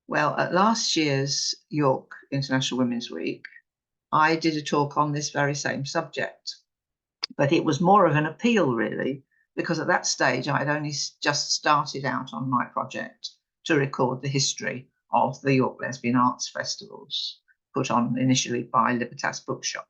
Well, at last year's York International Women's Week, I did a talk on this very same subject, but it was more of an appeal, really, because at that stage I had only just started out on my project to record the history of the York Lesbian Arts Festivals, put on initially by Libertas Bookshop.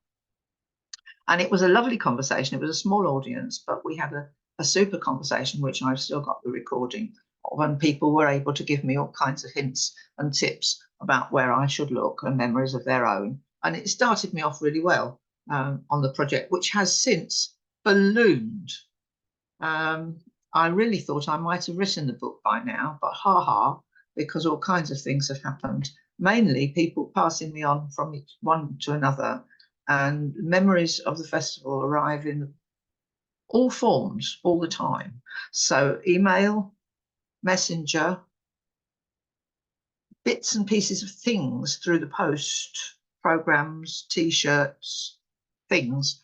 And it was a lovely conversation. It was a small audience, but we had a super conversation, which I've still got the recording of, and people were able to give me all kinds of hints and tips about where I should look and memories of their own. And it started me off really well on the project, which has since ballooned. I really thought I might have written the book by now, but because all kinds of things have happened, mainly people passing me on from one to another, and memories of the festival arrive in all forms all the time. So email, messenger, bits and pieces of things through the post, programs, T-shirts, things.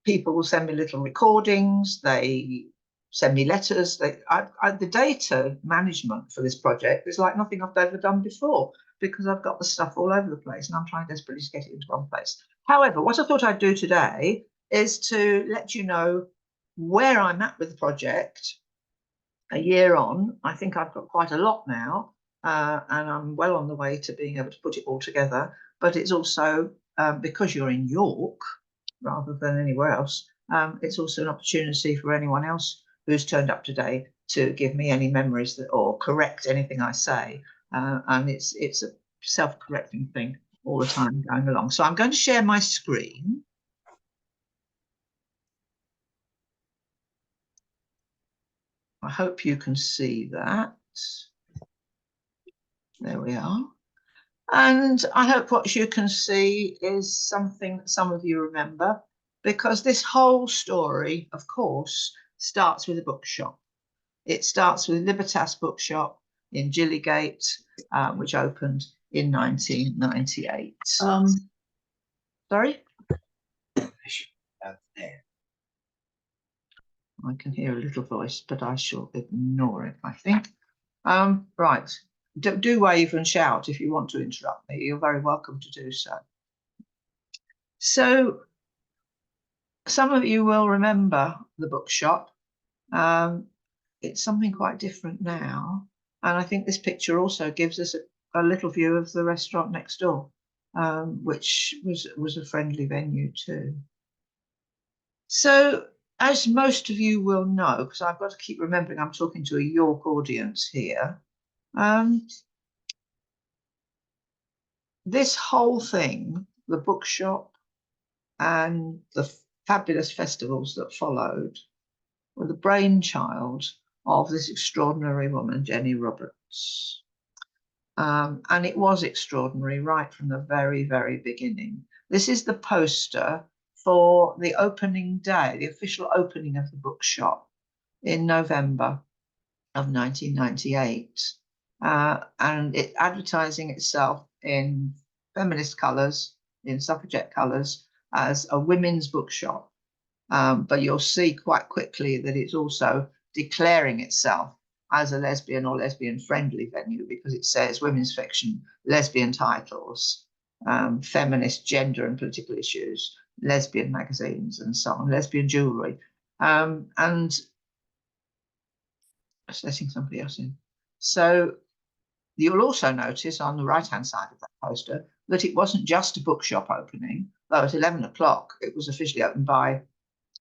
People will send me little recordings. They send me letters. The data management for this project is like nothing I've ever done before, because I've got the stuff all over the place and I'm trying desperately to get it into one place. However, what I thought I'd do today is to let you know where I'm at with the project a year on. I think I've got quite a lot now, and I'm well on the way to being able to put it all together. But it's also, because you're in York rather than anywhere else, it's also an opportunity for anyone else who's turned up today to give me any memories that, or correct anything I say. And it's a self-correcting thing all the time going along. So I'm going to share my screen. I hope you can see that. There we are. And I hope what you can see is something that some of you remember, because this whole story, of course, starts with a bookshop. It starts with Libertas Bookshop in Gillygate, which opened in 1998. Sorry? I can hear a little voice, but I shall ignore it, I think. Right. Do wave and shout if you want to interrupt me. You're very welcome to do so. So some of you will remember the bookshop. It's something quite different now. And I think this picture also gives us a little view of the restaurant next door, which was a friendly venue too. So as most of you will know, because I've got to keep remembering I'm talking to a York audience here, this whole thing, the bookshop and the fabulous festivals that followed, were the brainchild of this extraordinary woman, Jenny Roberts. And it was extraordinary right from the very, very beginning. This is the poster for the opening day, the official opening of the bookshop in November of 1998. And it advertising itself in feminist colours, in suffragette colours, as a women's bookshop. But you'll see quite quickly that it's also declaring itself as a lesbian or lesbian friendly venue, because it says women's fiction, lesbian titles, feminist gender and political issues, lesbian magazines and so on, lesbian jewellery. And letting somebody else in. So you'll also notice on the right-hand side of that poster that it wasn't just a bookshop opening, though at 11 o'clock it was officially opened by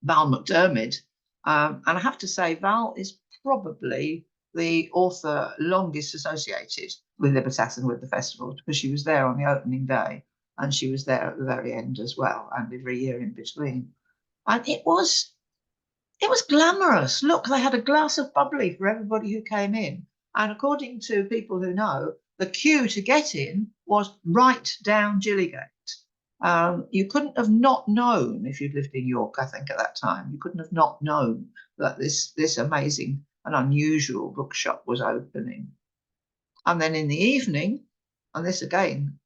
Val McDermid. And I have to say, Val is probably the author longest associated with Libertas and with the festival, because she was there on the opening day and she was there at the very end as well, and every year in between. And it was glamorous. Look, they had a glass of bubbly for everybody who came in. And according to people who know, the queue to get in was right down Gillygate. You couldn't have not known, if you'd lived in York, I think, at that time, you couldn't have not known that this amazing and unusual bookshop was opening. And then in the evening, and this again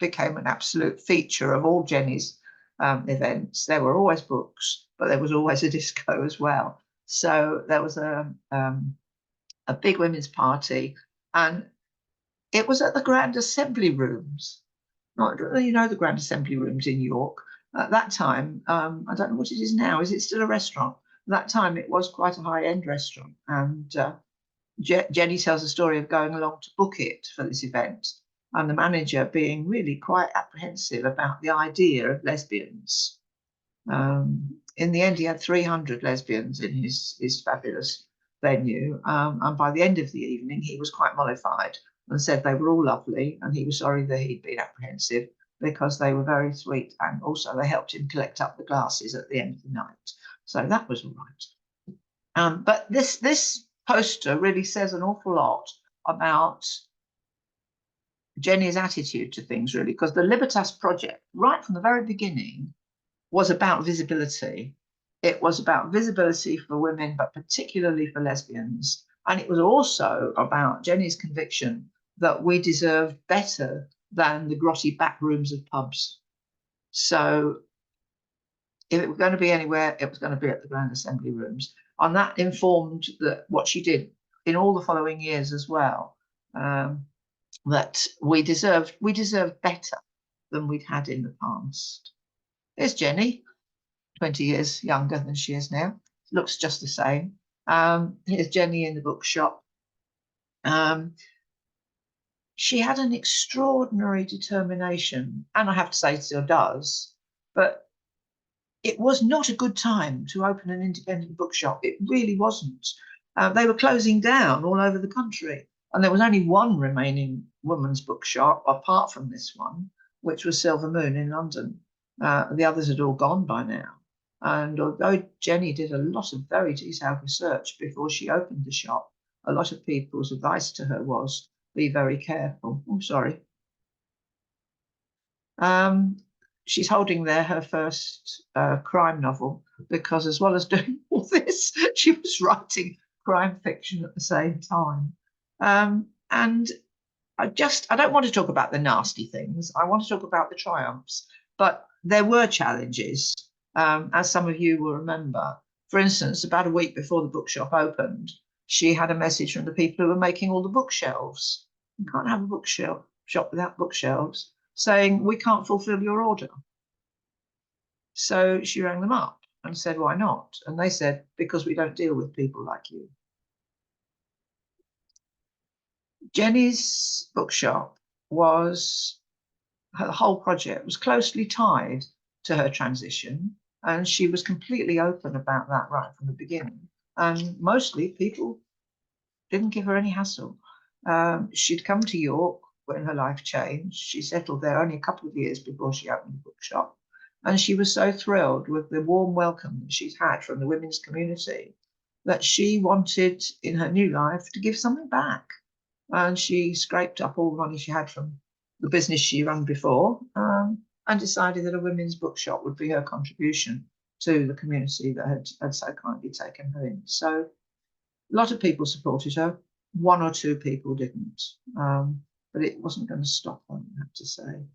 became an absolute feature of all Jenny's events, there were always books, but there was always a disco as well. So there was a big women's party, and It was at the Grand Assembly Rooms. Not, you know, the Grand Assembly Rooms in York. At that time, I don't know what it is now. Is it still a restaurant? At that time, it was quite a high-end restaurant. And Jenny tells a story of going along to book it for this event, and the manager being really quite apprehensive about the idea of lesbians. In the end, he had 300 lesbians in his fabulous venue. And by the end of the evening, he was quite mollified and said they were all lovely. And he was sorry that he'd been apprehensive because they were very sweet. And also they helped him collect up the glasses at the end of the night. So that was all right. But this poster really says an awful lot about Jenny's attitude to things, really, because the Libertas project, right from the very beginning, was about visibility. It was about visibility for women, but particularly for lesbians. And it was also about Jenny's conviction that we deserved better than the grotty back rooms of pubs. So if it were going to be anywhere, it was going to be at the Grand Assembly Rooms. And that informed what she did in all the following years as well, that we deserved better than we'd had in the past. There's Jenny, 20 years younger than she is now. Looks just the same. Here's Jenny in the bookshop. She had an extraordinary determination, and I have to say still does, but it was not a good time to open an independent bookshop. It really wasn't. They were closing down all over the country, and there was only one remaining women's bookshop apart from this one, which was Silver Moon in London. The others had all gone by now. And although Jenny did a lot of very detailed research before she opened the shop, a lot of people's advice to her was, be very careful. Oh, sorry. She's holding there her first crime novel, because as well as doing all this, she was writing crime fiction at the same time. And I don't want to talk about the nasty things. I want to talk about the triumphs. But there were challenges, as some of you will remember. For instance, about a week before the bookshop opened, she had a message from the people who were making all the bookshelves. You can't have a bookshop without bookshelves, saying, we can't fulfill your order. So she rang them up and said, why not? And they said, because we don't deal with people like you. Jenny's bookshop her whole project was closely tied to her transition, and she was completely open about that right from the beginning. And mostly people didn't give her any hassle. She'd come to York when her life changed. She settled there only a couple of years before she opened the bookshop. And she was so thrilled with the warm welcome that she'd had from the women's community that she wanted in her new life to give something back. And she scraped up all the money she had from the business she ran before, and decided that a women's bookshop would be her contribution to the community that had so kindly taken her in. So a lot of people supported her. One or two people didn't, but it wasn't going to stop her, I have to say.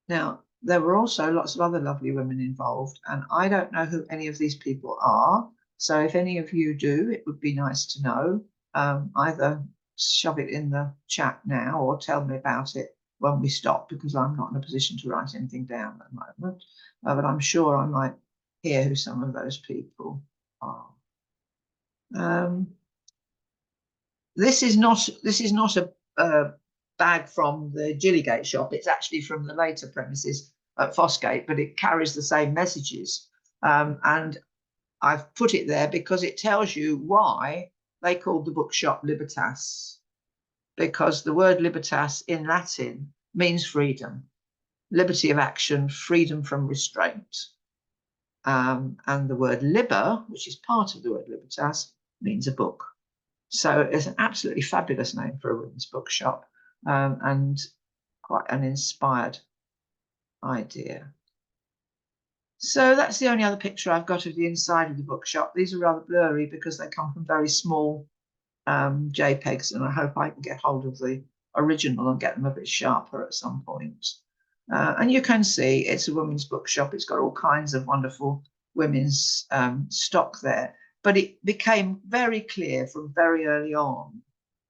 Now, there were also lots of other lovely women involved, and I don't know who any of these people are. So if any of you do, it would be nice to know. Either shove it in the chat now or tell me about it when we stop, because I'm not in a position to write anything down at the moment. But I'm sure I might hear who some of those people are. This is not a bag from the Gillygate shop. It's actually from the later premises at Fossgate, but it carries the same messages. And I've put it there because it tells you why they called the bookshop Libertas, because the word libertas in Latin means freedom, liberty of action, freedom from restraint. And the word liber, which is part of the word libertas, means a book. So it's an absolutely fabulous name for a women's bookshop, and quite an inspired idea. So that's the only other picture I've got of the inside of the bookshop. These are rather blurry because they come from very small JPEGs, and I hope I can get hold of the original and get them a bit sharper at some point. And you can see it's a women's bookshop. It's got all kinds of wonderful women's stock there. But it became very clear from very early on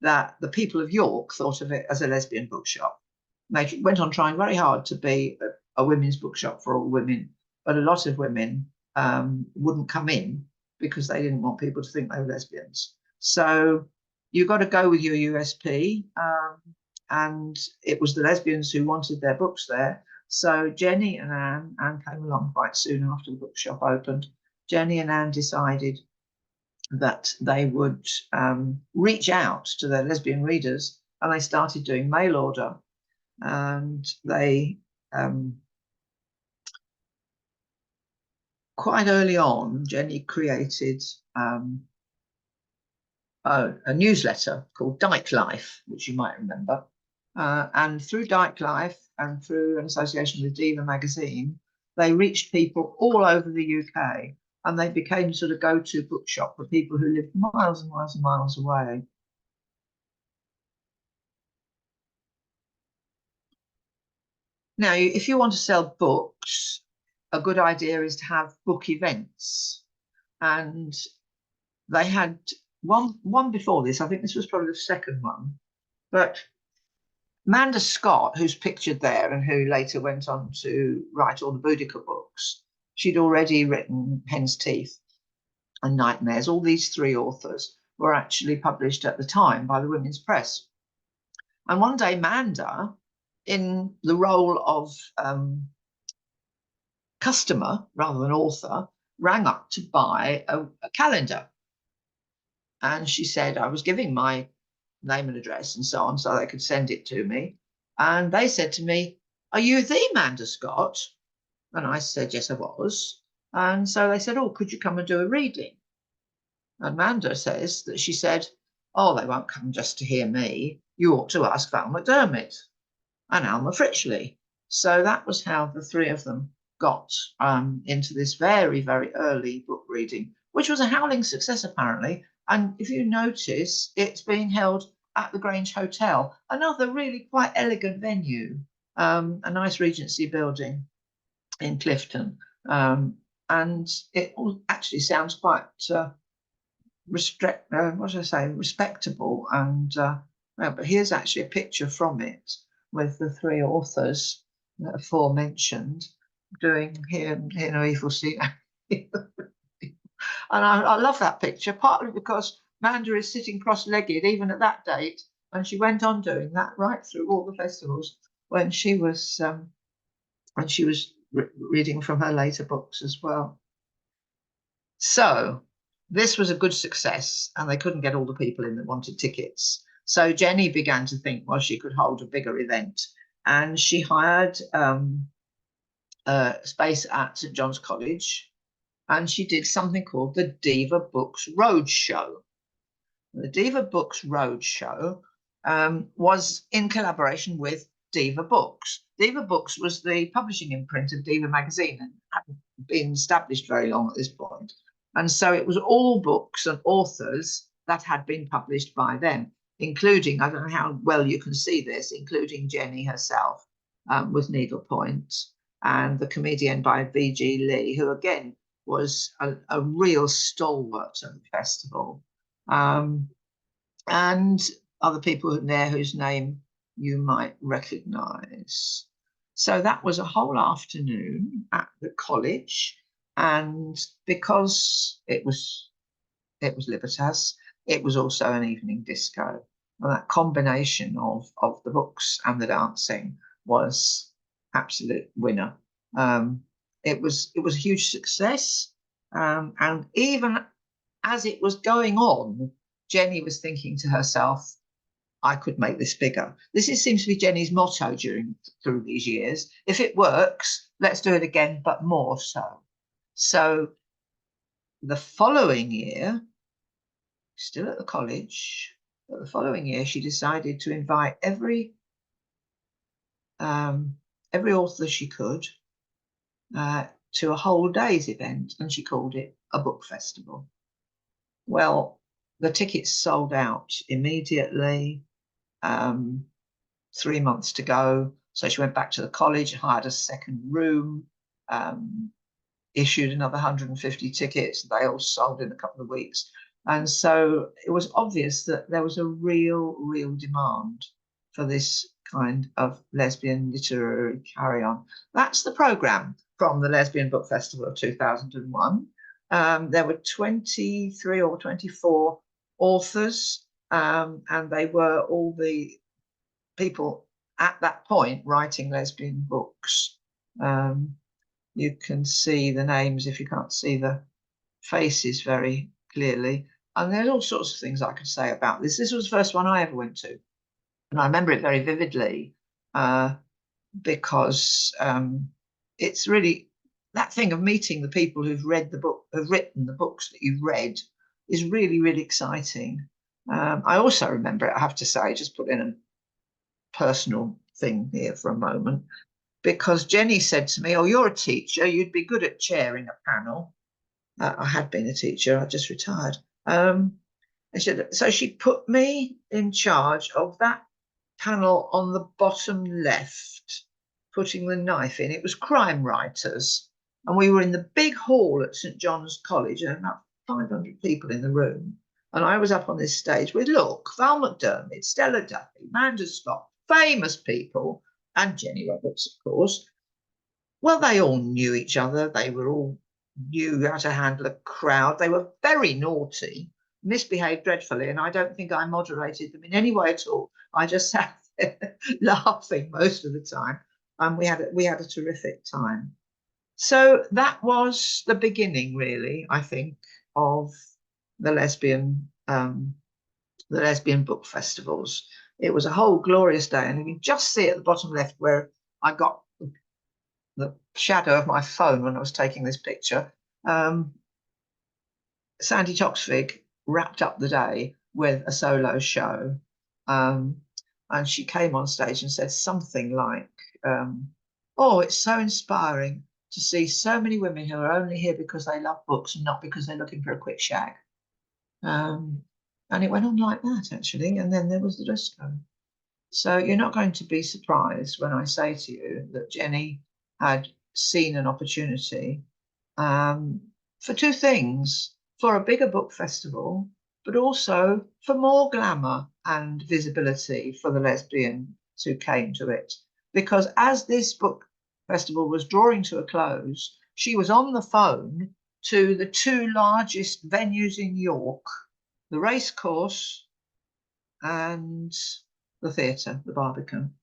that the people of York thought of it as a lesbian bookshop. They went on trying very hard to be a women's bookshop for all women, but a lot of women wouldn't come in because they didn't want people to think they were lesbians. So you've got to go with your USP, and it was the lesbians who wanted their books there. So Jenny and Anne came along quite soon after the bookshop opened. Jenny and Anne decided that they would reach out to their lesbian readers, and they started doing mail order. And they quite early on, Jenny created a newsletter called YLAF, which you might remember. And through YLAF and through an association with Diva magazine, they reached people all over the UK, and they became sort of go-to bookshop for people who lived miles and miles and miles away. Now, if you want to sell books, a good idea is to have book events. And they had one before this. I think this was probably the second one. But Manda Scott, who's pictured there and who later went on to write all the Boudica books, she'd already written Hen's Teeth and Nightmares. All these three authors were actually published at the time by the Women's Press. And one day, Manda, in the role of customer rather than author, rang up to buy a calendar. And she said, I was giving my name and address and so on so they could send it to me. And they said to me, are you the Manda Scott? And I said, yes, I was. And so they said, oh, could you come and do a reading? And Manda says that she said, oh, they won't come just to hear me. You ought to ask Val McDermott and Alma Fritchley. So that was how the three of them got into this very, very early book reading, which was a howling success, apparently. And if you notice, it's being held at the Grange Hotel, another really quite elegant venue, a nice Regency building in Clifton. And it actually sounds quite respectable. And but here's actually a picture from it with the three authors aforementioned doing Here No Evil See. And I love that picture, partly because Manda is sitting cross-legged even at that date, and she went on doing that right through all the festivals when she was reading from her later books as well. So this was a good success, and they couldn't get all the people in that wanted tickets. So Jenny began to think, well, she could hold a bigger event, and she hired space at St John's College. And she did something called the Diva Books Roadshow. The Diva Books Roadshow was in collaboration with Diva Books. Diva Books was the publishing imprint of Diva magazine and hadn't been established very long at this point. And so it was all books and authors that had been published by them, including, I don't know how well you can see this, including Jenny herself with Needlepoint, and the comedian by V.G. Lee, who again was a real stalwart at the festival, and other people in there whose name you might recognise. So that was a whole afternoon at the college, and because it was Libertas, it was also an evening disco. And that combination of the books and the dancing was absolute winner. It was a huge success, and even as it was going on, Jenny was thinking to herself, I could make this bigger. This seems to be Jenny's motto through these years. If it works, let's do it again, but more so. So the following year, still at the college, but the following year, she decided to invite every author she could to a whole day's event, and she called it a book festival. Well, the tickets sold out immediately, 3 months to go. So she went back to the college, hired a second room, issued another 150 tickets. They all sold in a couple of weeks. And so it was obvious that there was a real demand for this kind of lesbian literary carry-on. That's the programme from the Lesbian Book Festival of 2001. There were 23 or 24 authors, and they were all the people at that point writing lesbian books. You can see the names if you can't see the faces very clearly. And there's all sorts of things I could say about this. This was the first one I ever went to. And I remember it very vividly because it's really that thing of meeting the people who've read the book, have written the books that you've read, is really exciting. I also remember it, I have to say, just put in a personal thing here for a moment, because Jenny said to me, "Oh, you're a teacher, you'd be good at chairing a panel." I had been a teacher, I just retired. So she put me in charge of that panel on the bottom left, putting the knife in. It was crime writers. And we were in the big hall at St. John's College, and about 500 people in the room. And I was up on this stage with, look, Val McDermid, Stella Duffy, Amanda Scott, famous people, and Jenny Roberts, of course. Well, they all knew each other. They were all knew how to handle a crowd. They were very naughty, misbehaved dreadfully, and I don't think I moderated them in any way at all. I just sat there laughing most of the time, and we had a terrific time. So that was the beginning, really, I think, of the lesbian book festivals. It was a whole glorious day, and you can just see at the bottom left where I got the shadow of my phone when I was taking this picture. Sandy Toksvig wrapped up the day with a solo show, and she came on stage and said something like, "Oh, it's so inspiring to see so many women who are only here because they love books and not because they're looking for a quick shag." And it went on like that, actually, and then there was the disco. So you're not going to be surprised when I say to you that Jenny had seen an opportunity for two things: for a bigger book festival, but also for more glamour and visibility for the lesbians who came to it. Because as this book festival was drawing to a close, she was on the phone to the two largest venues in York, the racecourse and the theatre, the Barbican.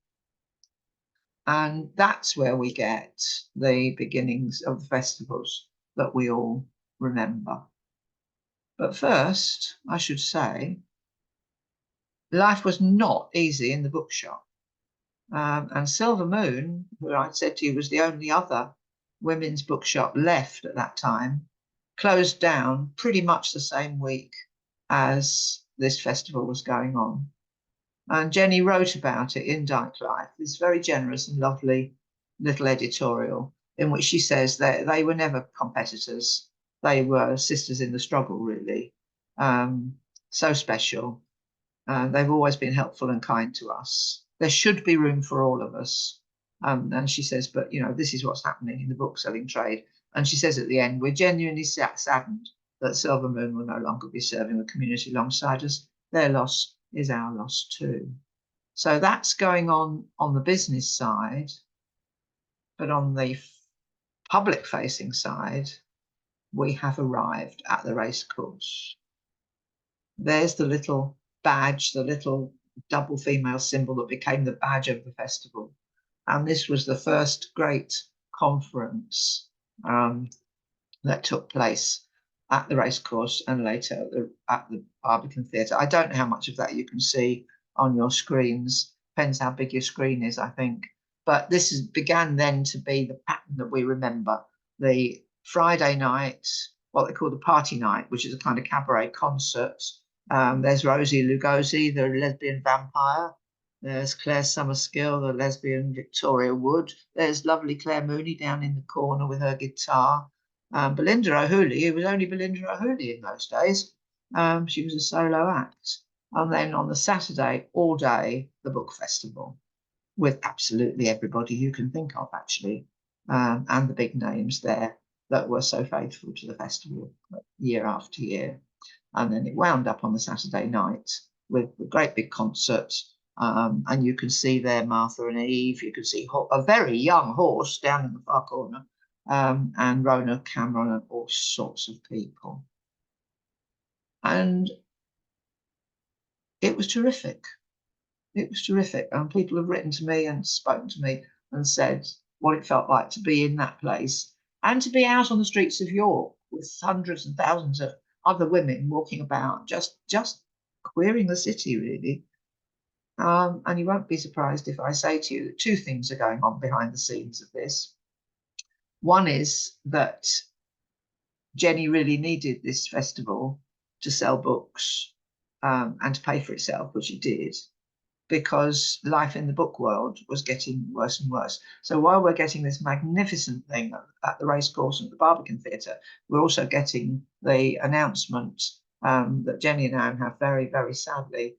And that's where we get the beginnings of the festivals that we all remember. But first, I should say, life was not easy in the bookshop. And Silver Moon, who I said to you was the only other women's bookshop left at that time, closed down pretty much the same week as this festival was going on. And Jenny wrote about it in Dyke Life, this very generous and lovely little editorial in which she says that they were never competitors. They were sisters in the struggle, really. So special. They've always been helpful and kind to us. There should be room for all of us. And she says, but, you know, this is what's happening in the bookselling trade. And she says at the end, we're genuinely saddened that Silver Moon will no longer be serving the community alongside us. Their loss is our loss too. So that's going on the business side, but on the public facing side, we have arrived at the racecourse. There's the little badge, the little double female symbol that became the badge of the festival. And this was the first great conference that took place at the racecourse and later at the Barbican Theatre. I don't know how much of that you can see on your screens. Depends how big your screen is, I think. But this began then to be the pattern that we remember. The Friday night, what they call the party night, which is a kind of cabaret concert. There's Rosie Lugosi, the lesbian vampire. There's Claire Summerskill, the lesbian Victoria Wood. There's lovely Claire Mooney down in the corner with her guitar. Belinda O'Hooley, who was only Belinda O'Hooley in those days. She was a solo act. And then on the Saturday, all day, the book festival with absolutely everybody you can think of, actually, and the big names there that were so faithful to the festival year after year. And then it wound up on the Saturday night with a great big concert. And you can see there Martha and Eve. You can see a very young horse down in the far corner, and Rona Cameron and all sorts of people. And it was terrific. It was terrific. And people have written to me and spoken to me and said what it felt like to be in that place and to be out on the streets of York with hundreds and thousands of other women walking about, just queering the city, really. And you won't be surprised if I say to you that two things are going on behind the scenes of this. One is that Jenny really needed this festival to sell books, and to pay for itself, which it did, because life in the book world was getting worse and worse. So while we're getting this magnificent thing at the racecourse and the Barbican Theatre, we're also getting the announcement that Jenny and Anne have very, very sadly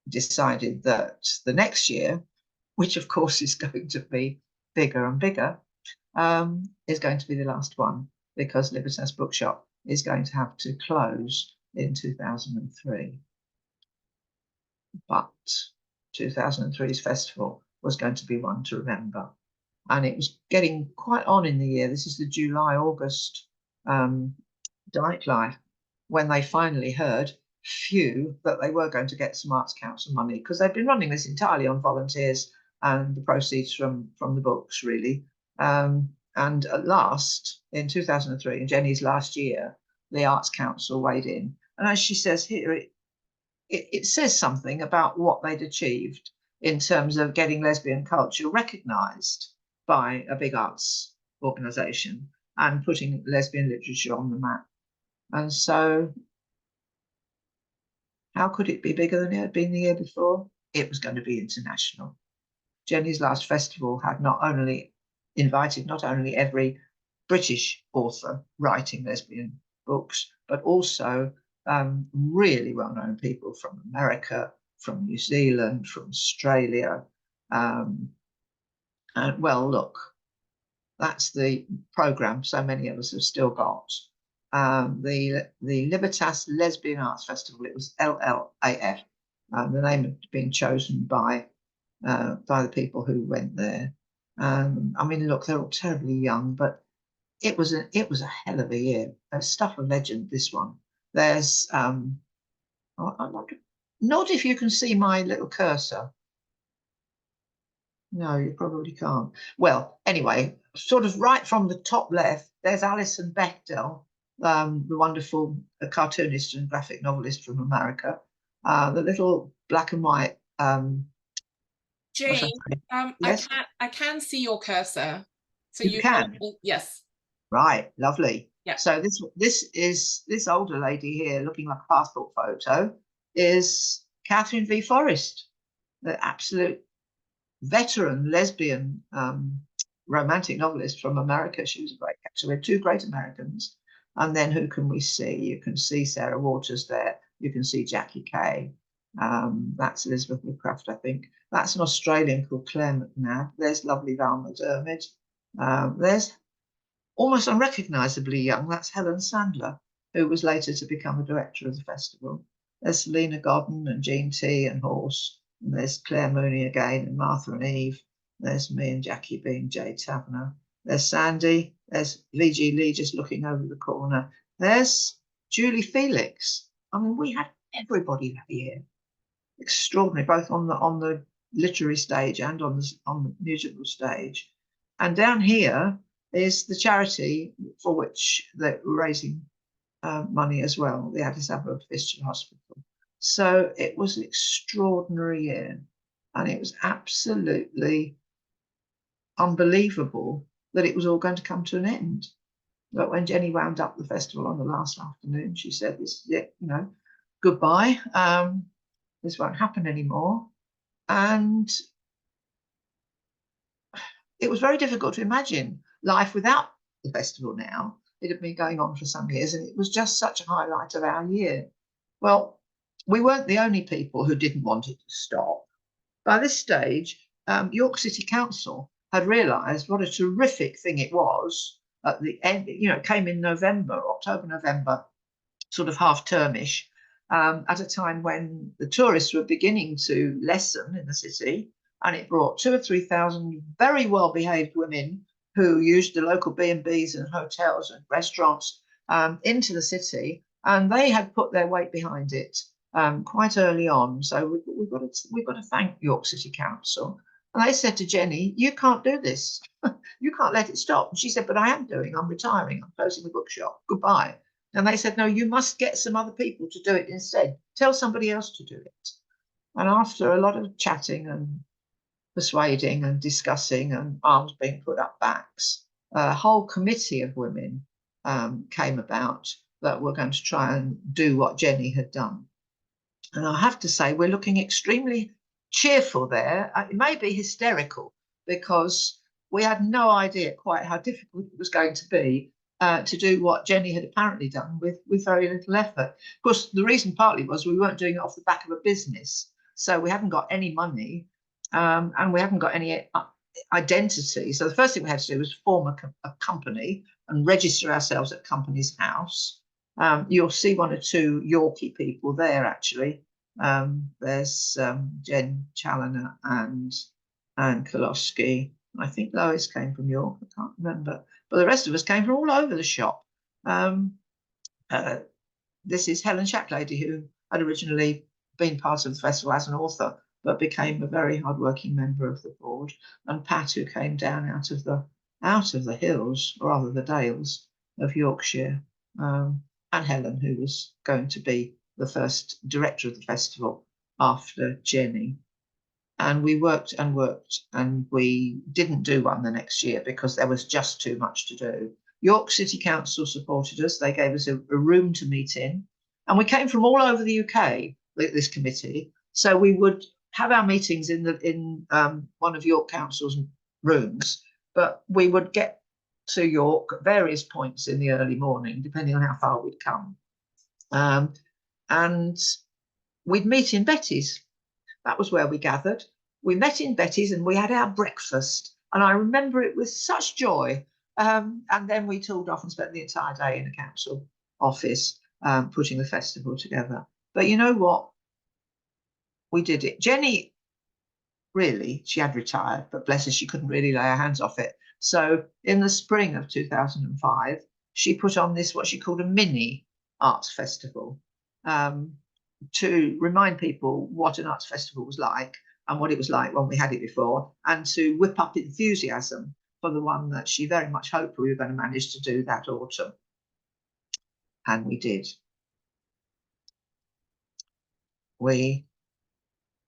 decided that the next year, which of course is going to be bigger and bigger, is going to be the last one, because Libertas Bookshop is going to have to close in 2003. But 2003's festival was going to be one to remember. And it was getting quite on in the year. This is the July-August YLAF, when they finally heard, phew, that they were going to get some Arts Council money, because they'd been running this entirely on volunteers and the proceeds from the books, really. And at last, in 2003, in Jenny's last year, the Arts Council weighed in. And as she says here, it says something about what they'd achieved in terms of getting lesbian culture recognised by a big arts organisation and putting lesbian literature on the map. And so how could it be bigger than it had been the year before? It was going to be international. Jenny's last festival had invited not only every British author writing lesbian books, but also really well-known people from America, from New Zealand, from Australia. And well, look, that's the programme so many of us have still got. The Libertas Lesbian Arts Festival, it was LLAF. The name had been chosen by the people who went there. I mean, look, they're all terribly young, but it was a hell of a year. Stuff of legend, this one. There's not if you can see my little cursor. No, you probably can't. Well, anyway, sort of right from the top left, there's Alison Bechdel, the wonderful cartoonist and graphic novelist from America. The little black and white. Jane, yes? I can see your cursor. So you can. Yes. Right, lovely. Yeah. So this older lady here, looking like a passport photo, is Catherine V. Forrest, the absolute veteran lesbian romantic novelist from America. She was a great character. We had two great Americans. And then who can we see? You can see Sarah Waters there. You can see Jackie Kay. That's Elizabeth Woodcraft, I think. That's an Australian called Claire McNabb. There's lovely Val McDermid. There's almost unrecognisably young, that's Helen Sandler, who was later to become the director of the festival. There's Selena Godden and Jean T and Horse. And there's Claire Mooney again and Martha and Eve. There's me and Jackie being Jade Taverner. There's Sandy. There's V.G. Lee just looking over the corner. There's Julie Felix. I mean, we had everybody that year. Extraordinary, both on the literary stage and on the musical stage. And down here is the charity for which they're raising money as well, the Addis Ababa Fistula Hospital. So it was an extraordinary year, and it was absolutely unbelievable that it was all going to come to an end. But when Jenny wound up the festival on the last afternoon, she said, "This is it, goodbye. This won't happen anymore." And it was very difficult to imagine life without the festival now. It had been going on for some years, and it was just such a highlight of our year. Well, we weren't the only people who didn't want it to stop. By this stage, York City Council had realised what a terrific thing it was at the end. It came in October, November sort of half-termish, at a time when the tourists were beginning to lessen in the city, and it brought 2,000 or 3,000 very well-behaved women who used the local B&Bs and hotels and restaurants into the city, and they had put their weight behind it quite early on. So we've got to thank York City Council. And they said to Jenny, "You can't do this. You can't let it stop." And she said, "But I am doing. I'm retiring. I'm closing the bookshop. Goodbye." And they said, "No, you must get some other people to do it instead. Tell somebody else to do it." And after a lot of chatting and persuading and discussing and arms being put up backs, a whole committee of women came about that were going to try and do what Jenny had done. And I have to say, we're looking extremely cheerful there. It may be hysterical because we had no idea quite how difficult it was going to be to do what Jenny had apparently done with very little effort. Of course, the reason partly was we weren't doing it off the back of a business. So we haven't got any money and we haven't got any identity. So the first thing we had to do was form a company and register ourselves at Companies House. You'll see one or two Yorkie people there, actually. There's Jen Challoner and Anne Kolosky. I think Lois came from York, I can't remember. But the rest of us came from all over the shop. This is Helen Shacklady, who had originally been part of the festival as an author, but became a very hard-working member of the board. And Pat, who came down out of the hills, or rather the dales of Yorkshire. And Helen, who was going to be the first director of the festival after Jenny. And we worked and worked, and we didn't do one the next year because there was just too much to do. York City Council supported us. They gave us a room to meet in. And we came from all over the UK, this committee. So we would have our meetings in one of York Council's rooms, but we would get to York at various points in the early morning, depending on how far we'd come. And we'd meet in Betty's. That was where we gathered. We met in Betty's and we had our breakfast. And I remember it with such joy. And then we tooled off and spent the entire day in a council office putting the festival together. But you know what? We did it. Jenny, really, she had retired, but bless her, she couldn't really lay her hands off it. So in the spring of 2005, she put on this, what she called a mini arts festival, to remind people what an arts festival was like and what it was like when we had it before, and to whip up enthusiasm for the one that she very much hoped we were going to manage to do that autumn. And we did.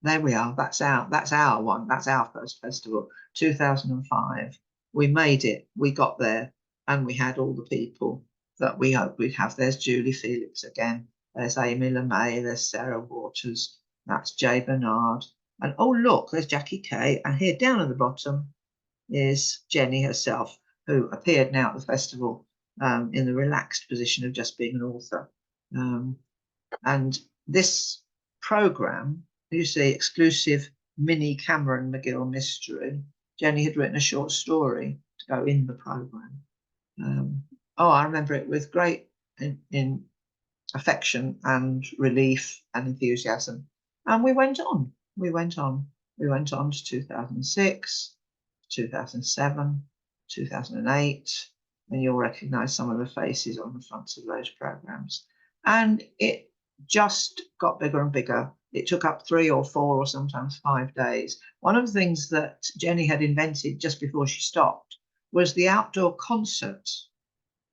There we are. That's our one. That's our first festival, 2005. We made it. We got there, and we had all the people that we hoped we'd have. There's Julie Felix again. There's Amy LeMay. There's Sarah Waters. That's Jay Bernard. And oh look, there's Jackie Kay. And here down at the bottom is Jenny herself, who appeared now at the festival in the relaxed position of just being an author. And this programme, you see, exclusive mini Cameron McGill mystery. Jenny had written a short story to go in the programme. I remember it with great in affection and relief and enthusiasm. And we went on. We went on to 2006, 2007, 2008, and you'll recognise some of the faces on the fronts of those programmes. And it just got bigger and bigger. It took up 3 or 4 or sometimes 5 days. One of the things that Jenny had invented just before she stopped was the outdoor concert,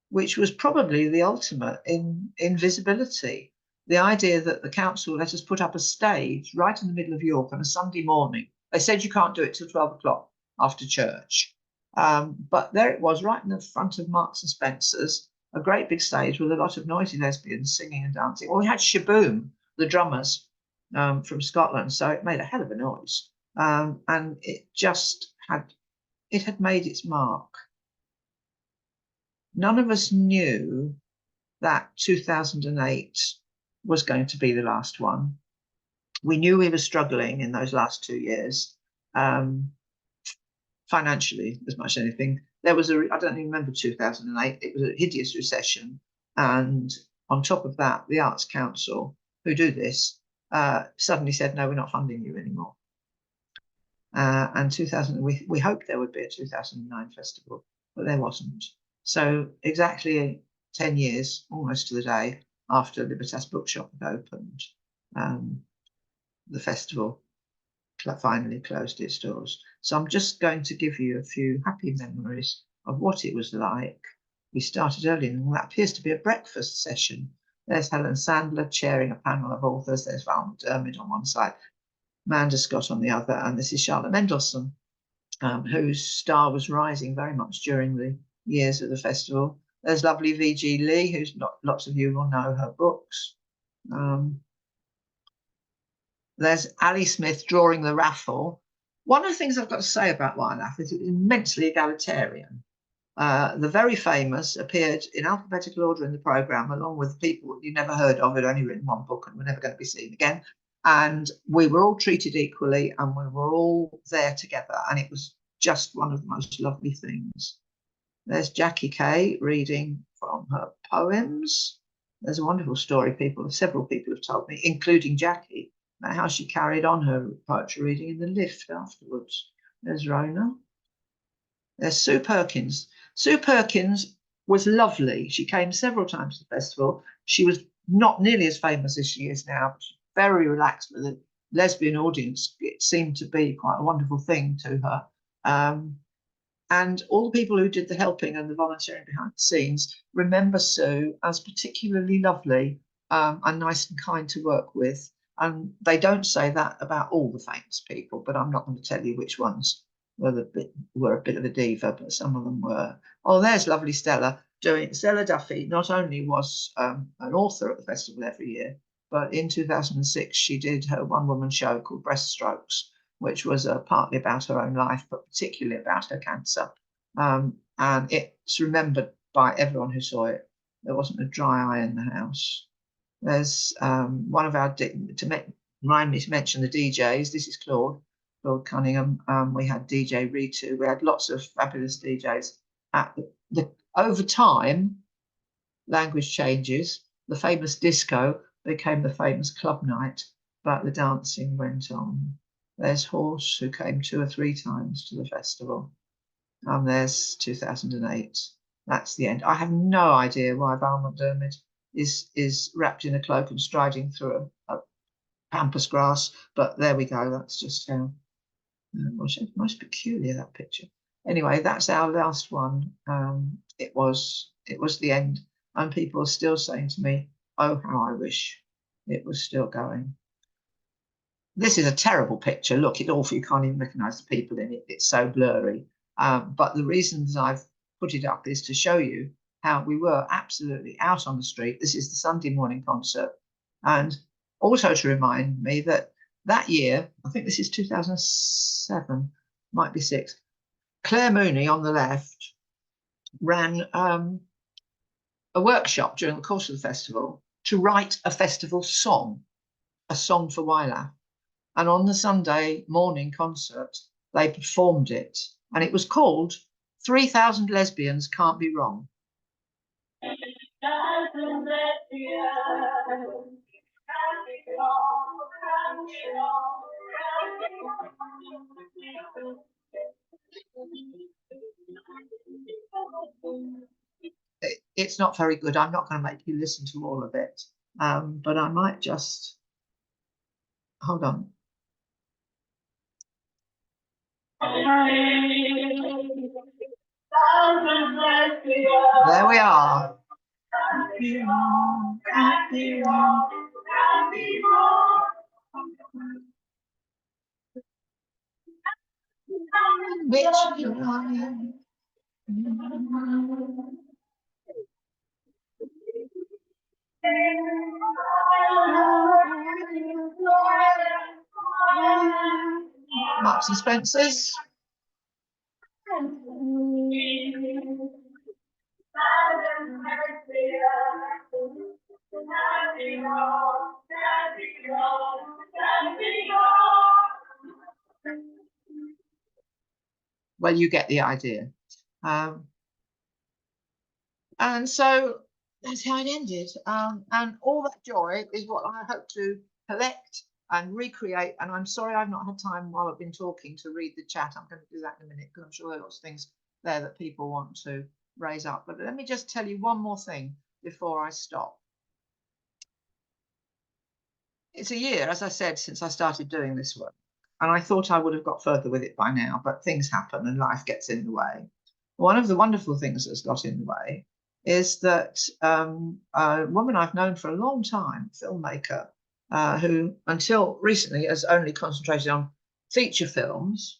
which was probably the ultimate in visibility. The idea that the council let us put up a stage right in the middle of York on a Sunday morning. They said you can't do it till 12 o'clock after church. But there it was, right in the front of Marks and Spencer's, a great big stage with a lot of noisy lesbians singing and dancing. Well, we had Shaboom, the drummers from Scotland, so it made a hell of a noise. And it just had made its mark. None of us knew that 2008 was going to be the last one. We knew we were struggling in those last 2 years, financially as much as anything. There was I don't even remember 2008. It was a hideous recession, and on top of that, the Arts Council, who do this, suddenly said, no, we're not funding you anymore. And 2000, we hoped there would be a 2009 festival, but there wasn't. So exactly 10 years, almost to the day, after Libertas Bookshop had opened, the festival finally closed its doors. So I'm just going to give you a few happy memories of what it was like. We started early, and that appears to be a breakfast session. There's Helen Sandler chairing a panel of authors. There's Val McDermid on one side, Amanda Scott on the other, and this is Charlotte Mendelssohn, whose star was rising very much during the years of the festival. There's lovely V.G. Lee, who's lots of you will know her books. There's Ali Smith drawing the raffle. One of the things I've got to say about YLAF is it's immensely egalitarian. The very famous appeared in alphabetical order in the programme, along with people you never heard of who'd only written one book and were never going to be seen again. And we were all treated equally, and we were all there together. And it was just one of the most lovely things. There's Jackie Kay reading from her poems. There's a wonderful story several people have told me, including Jackie, about how she carried on her poetry reading in the lift afterwards. There's Rona. There's Sue Perkins. Sue Perkins was lovely. She came several times to the festival. She was not nearly as famous as she is now, but she's very relaxed with a lesbian audience. It seemed to be quite a wonderful thing to her. And all the people who did the helping and the volunteering behind the scenes remember Sue as particularly lovely and nice and kind to work with. And they don't say that about all the famous people, but I'm not going to tell you which ones were a bit of a diva, but some of them were. Oh, there's lovely Stella doing. Stella Duffy not only was an author at the festival every year, but in 2006 she did her one-woman show called Breaststrokes, which was partly about her own life, but particularly about her cancer. And it's remembered by everyone who saw it. There wasn't a dry eye in the house. There's one of our, remind me to mention the DJs. This is Claude Cunningham. We had DJ Ritu. We had lots of fabulous DJs. Over time, language changes. The famous disco became the famous club night, but the dancing went on. There's Horse, who came 2 or 3 times to the festival. And there's 2008. That's the end. I have no idea why Val McDermid is wrapped in a cloak and striding through a pampas grass, but there we go. That's just how most peculiar, that picture. Anyway, that's our last one. It was the end, and people are still saying to me, oh, how I wish it was still going. This is a terrible picture. Look, it's awful. You can't even recognize the people in it. It's so blurry. But the reasons I've put it up is to show you how we were absolutely out on the street. This is the Sunday morning concert. And also to remind me that year, I think this is 2007, might be 6, Claire Mooney on the left ran a workshop during the course of the festival to write a festival song, a song for YLAF. And on the Sunday morning concert, they performed it. And it was called 3,000 Lesbians Can't Be Wrong. It's not very good. I'm not going to make you listen to all of it, but I might just hold on. There we are. Can't be wrong, can't be wrong, can't be wrong. Marks and Spencer's. Well, you get the idea. And so that's how it ended. And all that joy is what I hope to collect and recreate. And I'm sorry I've not had time while I've been talking to read the chat. I'm going to do that in a minute because I'm sure there are lots of things there that people want to raise up. But let me just tell you one more thing before I stop. It's a year, as I said, since I started doing this work. And I thought I would have got further with it by now, but things happen and life gets in the way. One of the wonderful things that's got in the way is that a woman I've known for a long time, filmmaker, who until recently has only concentrated on feature films,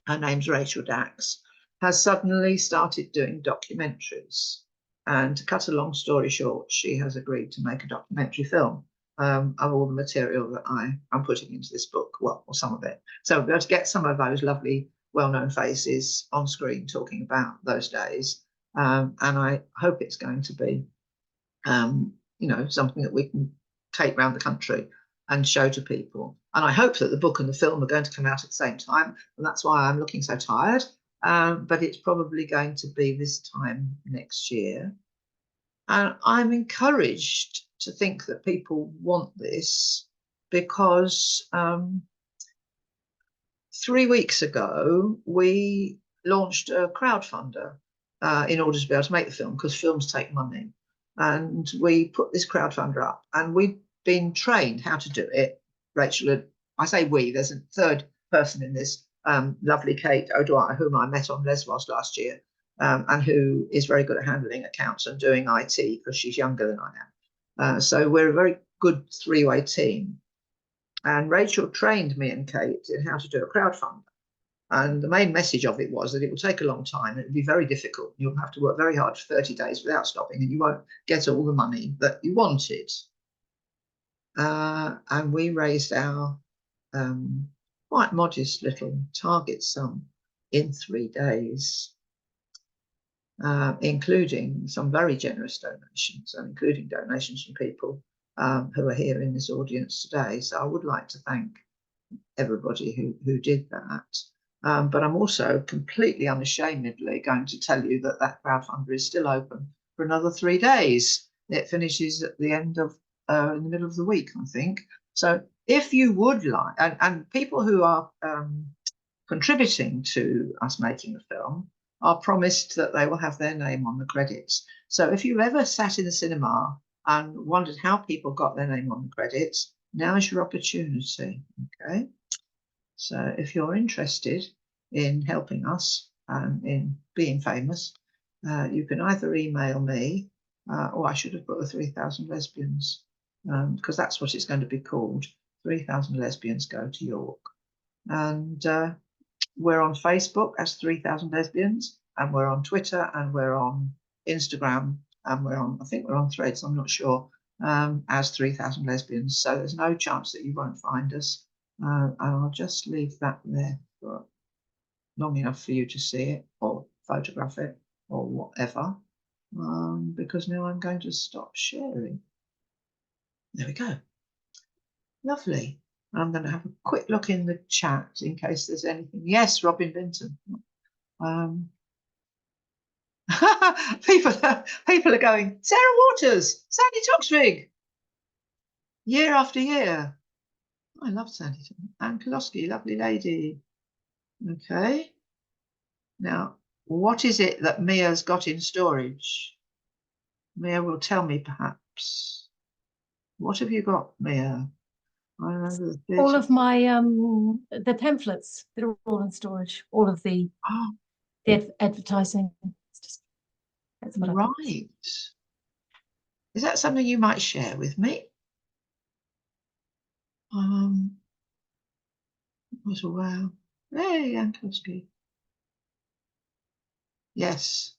her name's Rachel Dax, has suddenly started doing documentaries. And to cut a long story short, she has agreed to make a documentary film of all the material that I'm putting into this book, well, or some of it. So we'll be able to get some of those lovely, well-known faces on screen talking about those days. And I hope it's going to be, you know, something that we can take around the country and show to people. And I hope that the book and the film are going to come out at the same time. And that's why I'm looking so tired. But it's probably going to be this time next year. And I'm encouraged to think that people want this because 3 weeks ago, we launched a crowdfunder in order to be able to make the film because films take money. And we put this crowdfunder up and we've been trained how to do it. Rachel, I say we, there's a third person in this, lovely Kate O'Dwyer, whom I met on Lesbian last year, and who is very good at handling accounts and doing IT because she's younger than I am. So we're a very good three-way team. And Rachel trained me and Kate in how to do a crowdfunder. And the main message of it was that it will take a long time. It will be very difficult. You'll have to work very hard for 30 days without stopping, and you won't get all the money that you wanted. And we raised our quite modest little target sum in 3 days, including some very generous donations, and including donations from people who are here in this audience today. So I would like to thank everybody who did that. But I'm also completely unashamedly going to tell you that that crowdfunder is still open for another 3 days. It finishes at the end of, in the middle of the week, I think. So if you would like, and people who are contributing to us making the film are promised that they will have their name on the credits. So if you've ever sat in the cinema and wondered how people got their name on the credits, now's your opportunity, okay? So if you're interested in helping us and in being famous, you can either email me, or I should have put the 3000 Lesbians, because that's what it's going to be called. 3000 Lesbians Go to York. And we're on Facebook as 3000 Lesbians, and we're on Twitter, and we're on Instagram, and we're on, I think we're on Threads, I'm not sure, as 3000 Lesbians. So there's no chance that you won't find us. And I'll just leave that there for long enough for you to see it or photograph it or whatever, because now I'm going to stop sharing. There we go. Lovely. I'm going to have a quick look in the chat in case there's anything. Yes, Robin Vinton. People are going, Sarah Waters, Sandy Toksvig, year after year. I love Sandy. Anne Kolosky, lovely lady. Okay. Now, what is it that Mia's got in storage? Mia will tell me, perhaps. What have you got, Mia? I remember all of my the pamphlets that are all in storage. All of the advertising. It's just, that's what right. Is that something you might share with me? Was a wow. Hey, Yankowski. Yes.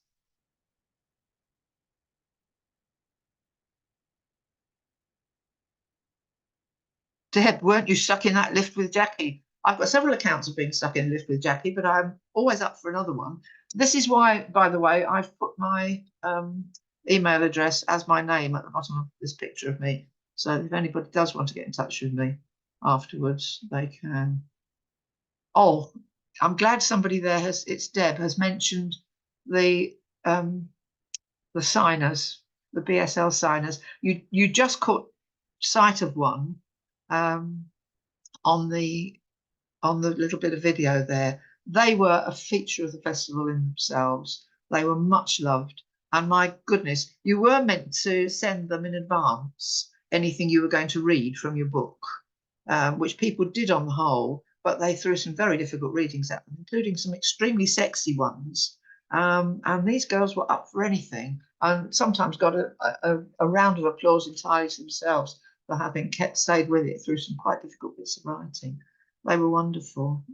Deb, weren't you stuck in that lift with Jackie? I've got several accounts of being stuck in a lift with Jackie, but I'm always up for another one. This is why, by the way, I've put my email address as my name at the bottom of this picture of me. So if anybody does want to get in touch with me afterwards, they can. Oh, I'm glad somebody there it's Deb, has mentioned the signers. the BSL signers. You just caught sight of one on the little bit of video there. They were a feature of the festival in themselves. They were much loved. And my goodness, you were meant to send them in advance anything you were going to read from your book, which people did on the whole, but they threw some very difficult readings at them, including some extremely sexy ones. And these girls were up for anything, and sometimes got a round of applause entirely to themselves for having stayed with it through some quite difficult bits of writing. They were wonderful.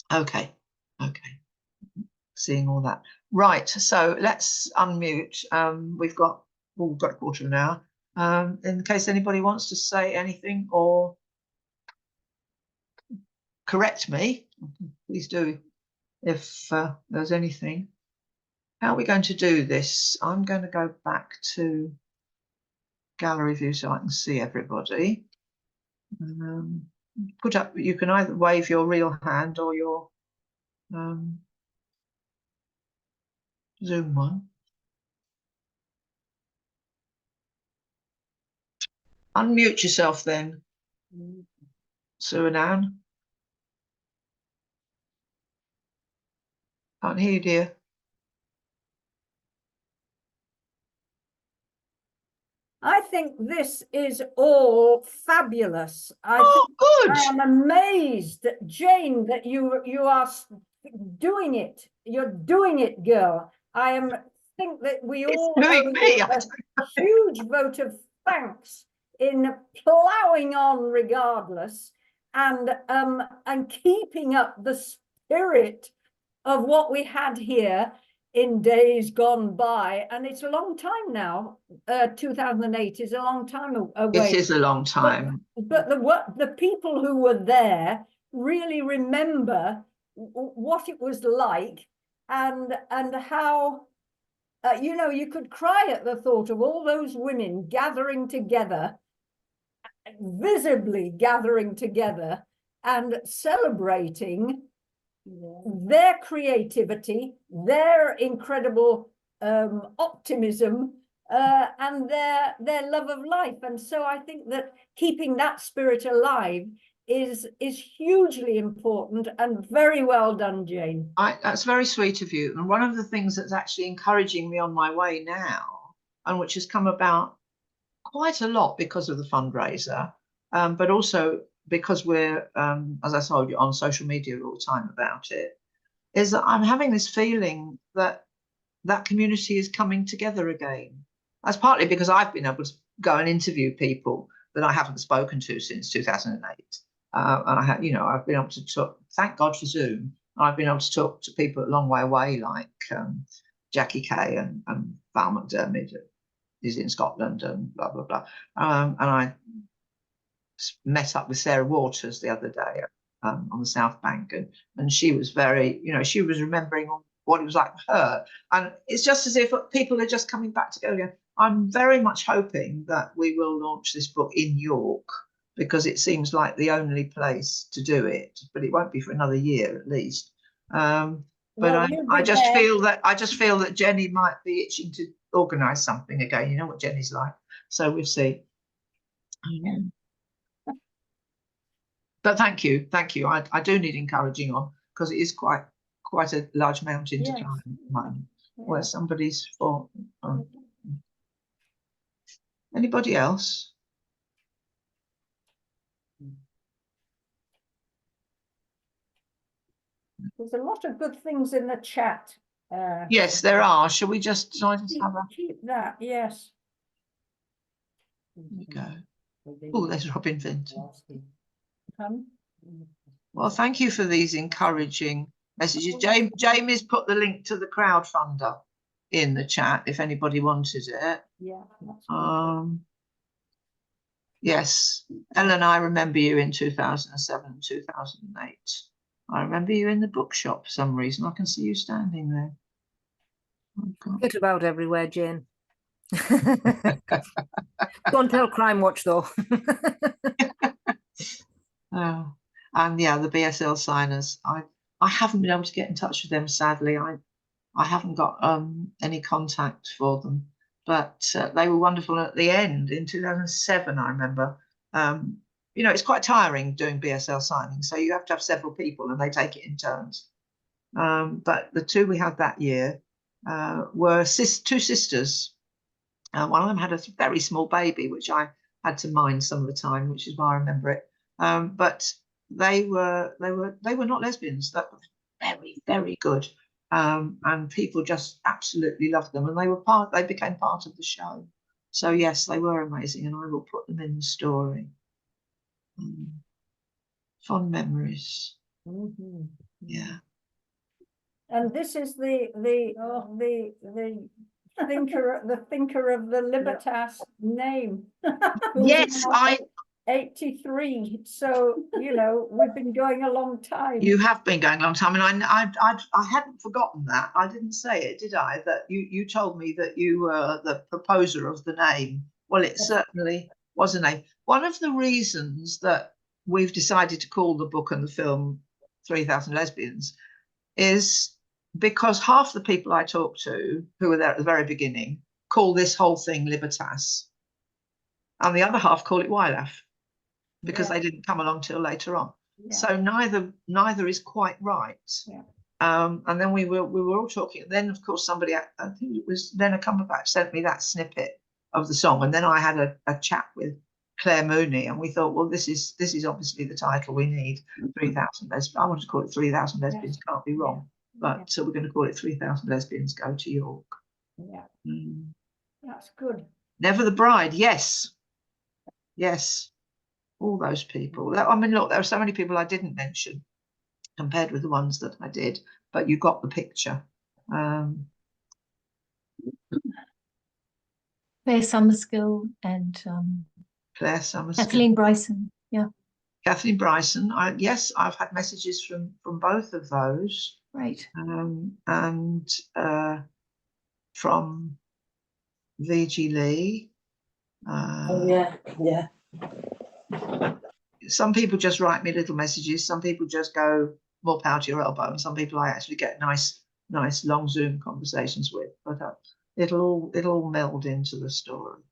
Okay. Seeing all that. Right, so let's unmute. We've got a quarter of an hour. In case anybody wants to say anything or correct me, please do if there's anything. How are we going to do this? I'm going to go back to gallery view so I can see everybody. Put up, you can either wave your real hand or your Zoom one. Unmute yourself then, Sue and Anne. Can't hear you, dear. I think this is all fabulous. Good. I am amazed, Jane, that you are doing it. You're doing it, girl. Think that we all owe you a huge vote of thanks in ploughing on regardless and keeping up the spirit of what we had here in days gone by. And it's a long time now. 2008 is a long time away. It is a long time. But the people who were there really remember what it was like and how you could cry at the thought of all those women gathering together, visibly gathering together and celebrating their creativity, their incredible optimism, and their love of life. And so I think that keeping that spirit alive is hugely important, and very well done, Jane. That's very sweet of you. And one of the things that's actually encouraging me on my way now, and which has come about quite a lot because of the fundraiser, but also because we're, as I told you, on social media all the time about it, is that I'm having this feeling that that community is coming together again. That's partly because I've been able to go and interview people that I haven't spoken to since 2008. And I've been able to talk, thank God for Zoom, I've been able to talk to people a long way away, like Jackie Kay and Val McDermid, is in Scotland, and blah, blah, blah. And I met up with Sarah Waters the other day on the South Bank, and she was very, she was remembering what it was like for her. And it's just as if people are just coming back together again. I'm very much hoping that we will launch this book in York, because it seems like the only place to do it, but it won't be for another year at least. But I just feel that Jenny might be itching to organise something again. You know what Jenny's like, so we'll see. But thank you. I do need encouraging on, because it is quite a large mountain to climb at the moment. Where somebody's for. Anybody else? There's a lot of good things in the chat. Yes, there are. Shall we just keep that? Yes. There we go. Oh, there's Robin Vinton. Well, thank you for these encouraging messages. Jamie's put the link to the crowdfunder in the chat if anybody wanted it. Yeah. Yes, Ellen, I remember you in 2007 and 2008. I remember you in the bookshop for some reason. I can see you standing there. Oh, get about everywhere, Jane. Don't tell Crime Watch though. Oh, and yeah, the BSL signers. I haven't been able to get in touch with them, sadly. I haven't got any contact for them, but they were wonderful. At the end in 2007, I remember. You know, it's quite tiring doing BSL signings, so you have to have several people, and they take it in turns. But the two we had that year were two sisters. One of them had a very small baby, which I had to mind some of the time, which is why I remember it. But they were not lesbians. That was very, very good. And people just absolutely loved them, and they became part of the show. So yes, they were amazing, and I will put them in the story. Fond memories. Mhm. Yeah. And this is the thinker of the Libertas name. who's Yes, now 83. So you know, we've been going a long time. You have been going a long time, and I hadn't forgotten that. I didn't say it, did I? That you told me that you were the proposer of the name. Well, it certainly was a name. One of the reasons that we've decided to call the book and the film 3,000 Lesbians is because half the people I talk to who were there at the very beginning call this whole thing Libertas, and the other half call it YLAF because they didn't come along till later on. Yeah. So neither is quite right. Yeah. And then we were all talking. And then of course somebody, I think it was Lena Cumberbatch, sent me that snippet of the song, and then I had a chat with Claire Mooney, and we thought, well, this is obviously the title we need. 3,000 lesbians. I want to call it 3,000 lesbians. Can't be wrong. But so we're going to call it 3,000 lesbians go to York. Yeah, that's good. Never the Bride. Yes. All those people. I mean, look, there are so many people I didn't mention compared with the ones that I did, but you got the picture. Claire Summerskill and Claire Summerskill. Kathleen Bryson. Yeah. Kathleen Bryson. Yes, I've had messages from both of those. Right. And from V.G. Lee. Oh yeah. Some people just write me little messages. Some people just go more power to your elbow, and some people I actually get nice long Zoom conversations with. But it'll all meld into the story,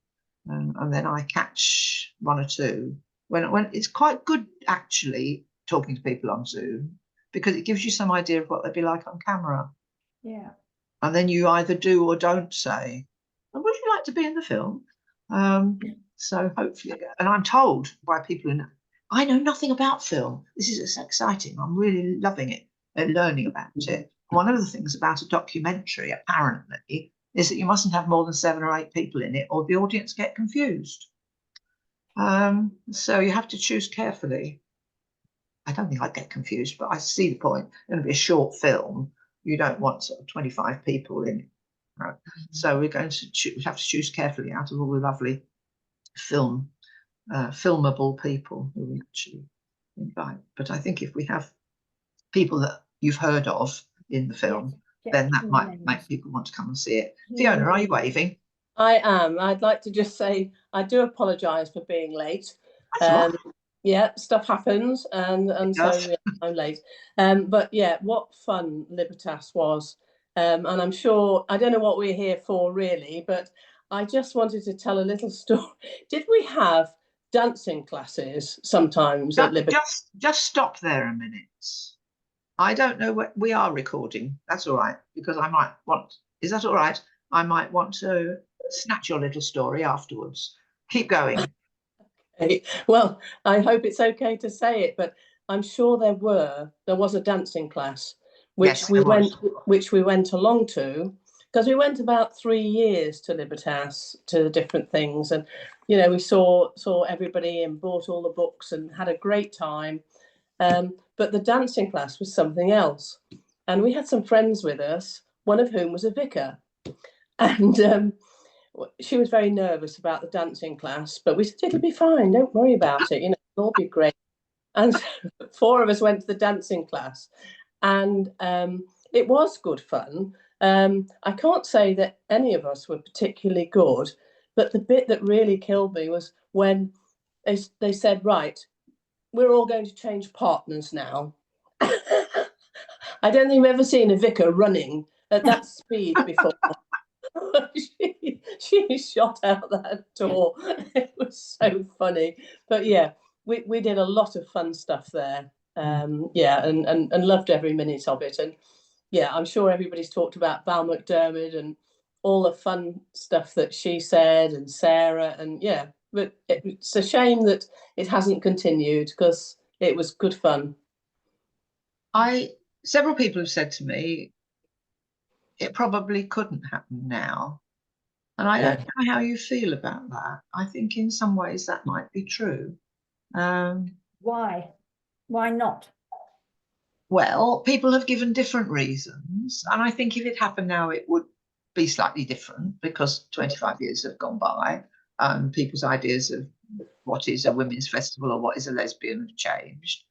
and then I catch one or two when it's quite good actually talking to people on Zoom, because it gives you some idea of what they'd be like on camera. Yeah. And then you either do or don't say, well, would you like to be in the film? So hopefully, and I'm told by people who I know nothing about film. This is exciting. I'm really loving it and learning about it. One of the things about a documentary, apparently, is that you mustn't have more than 7 or 8 people in it, or the audience get confused. So you have to choose carefully. I don't think I'd get confused, but I see the point. It's going to be a short film. You don't want sort of 25 people in it. Right? So we're going to have to choose carefully out of all the lovely filmable people who we actually invite. But I think if we have people that you've heard of in the film, then that might make people want to come and see it. Fiona, are you waving? I am. I'd like to just say I do apologise for being late. Yeah, stuff happens, and so yeah, I'm late. But yeah, what fun Libertas was. And I'm sure, I don't know what we're here for really, but I just wanted to tell a little story. Did we have dancing classes sometimes at Libertas? Just stop there a minute. I don't know what we are recording. That's all right, because I might want, is that all right? I might want to snatch your little story afterwards. Keep going. Okay. Well, I hope it's okay to say it, but I'm sure there was a dancing class which we went along to, because we went about 3 years to Libertas, to different things, and you know, we saw everybody and bought all the books and had a great time. But the dancing class was something else, and we had some friends with us, one of whom was a vicar, and she was very nervous about the dancing class, but we said it'll be fine, don't worry about it, you know, it'll all be great. And 4 of us went to the dancing class, and it was good fun. I can't say that any of us were particularly good, but the bit that really killed me was when they said, right, we're all going to change partners now. I don't think I've ever seen a vicar running at that speed before. she shot out that door. It was so funny. But yeah, we did a lot of fun stuff there. Yeah, and loved every minute of it. And yeah, I'm sure everybody's talked about Val McDermid and all the fun stuff that she said, and Sarah, and yeah, but it's a shame that it hasn't continued, because it was good fun. Several people have said to me it probably couldn't happen now, and I don't know how you feel about that. I think in some ways that might be true. Why not? Well, people have given different reasons, and I think if it happened now, it would be slightly different, because 25 years have gone by, and people's ideas of what is a women's festival or what is a lesbian have changed.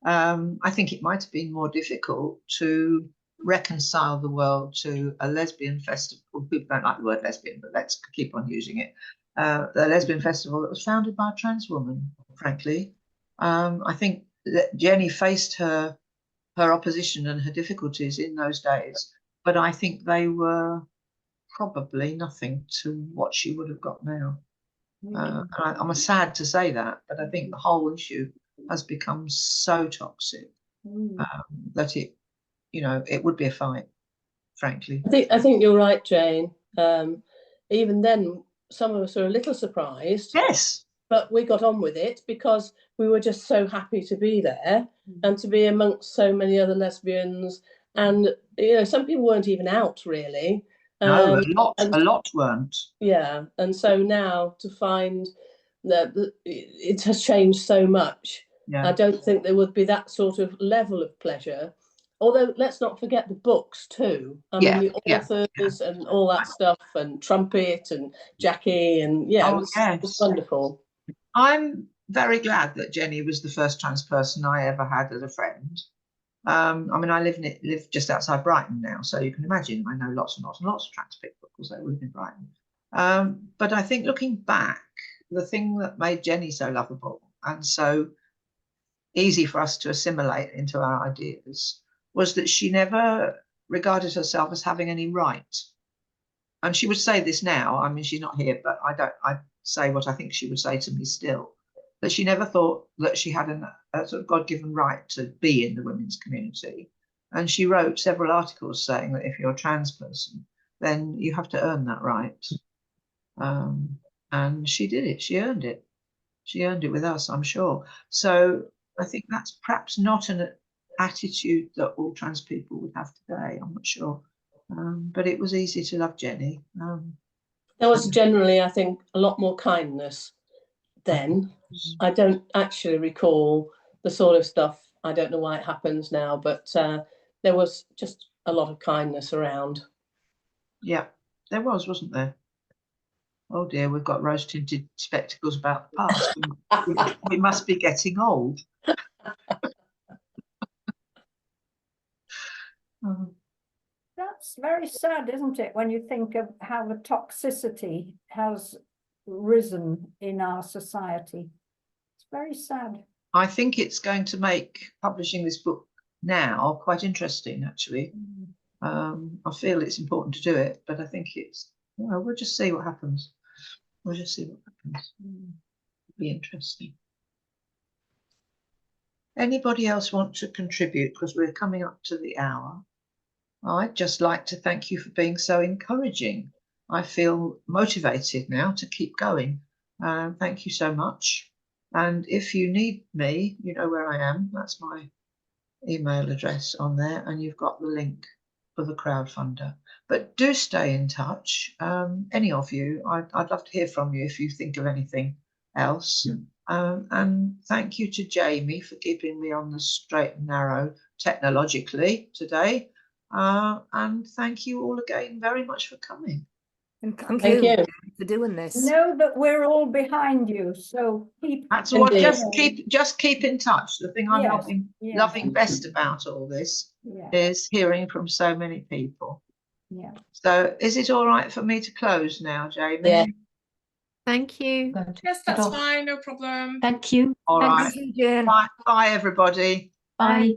I think it might have been more difficult to reconcile the world to a lesbian festival. People don't like the word lesbian, but let's keep on using it. The lesbian festival that was founded by a trans woman, frankly. I think that Jenny faced her opposition and her difficulties in those days, but I think they were probably nothing to what she would have got now. I'm sad to say that, but I think the whole issue has become so toxic that it would be a fight, frankly. I think you're right, Jane. Even then, some of us are a little surprised. Yes. But we got on with it because we were just so happy to be there and to be amongst so many other lesbians. And, some people weren't even out, really. No, a lot weren't. Yeah. And so now to find that it has changed so much, I don't think there would be that sort of level of pleasure. Although let's not forget the books too. I mean, the authors and all that stuff, and Trumpet and Jackie, and it was wonderful. I'm very glad that Jenny was the first trans person I ever had as a friend. I mean, I live just outside Brighton now, so you can imagine I know lots and lots and lots of trans people because they live in Brighton. But I think looking back, the thing that made Jenny so lovable and so easy for us to assimilate into our ideas was that she never regarded herself as having any right. And she would say this now. I mean, she's not here, but I say what I think she would say to me still, that she never thought that she had a sort of God-given right to be in the women's community. And she wrote several articles saying that if you're a trans person, then you have to earn that right. And she did it. She earned it. She earned it with us, I'm sure. So I think that's perhaps not an attitude that all trans people would have today. I'm not sure. But it was easy to love Jenny. There was generally, I think, a lot more kindness then. I don't actually recall the sort of stuff. I don't know why it happens now, but there was just a lot of kindness around. Yeah, there was, wasn't there? Oh dear, we've got rose-tinted spectacles about the past. We must be getting old. That's very sad, isn't it, when you think of how the toxicity has risen in our society. It's very sad. I think it's going to make publishing this book now quite interesting, actually. I feel it's important to do it, but I think we'll just see what happens. We'll just see what happens. It'll be interesting. Anybody else want to contribute? Because we're coming up to the hour. I'd just like to thank you for being so encouraging. I feel motivated now to keep going. Thank you so much. And if you need me, you know where I am. That's my email address on there, and you've got the link for the crowdfunder. But do stay in touch. Any of you, I'd love to hear from you if you think of anything else. And thank you to Jamie for keeping me on the straight and narrow technologically today. And thank you all again very much for coming. And thank you for doing this. Know that we're all behind you, so keep. That's what. Just keep in touch. The thing I'm loving best about all this is hearing from so many people. Yeah. So, is it all right for me to close now, Jamie? Yeah. Thank you. Yes, that's fine. No problem. Thank you. All right. Bye, everybody. Bye.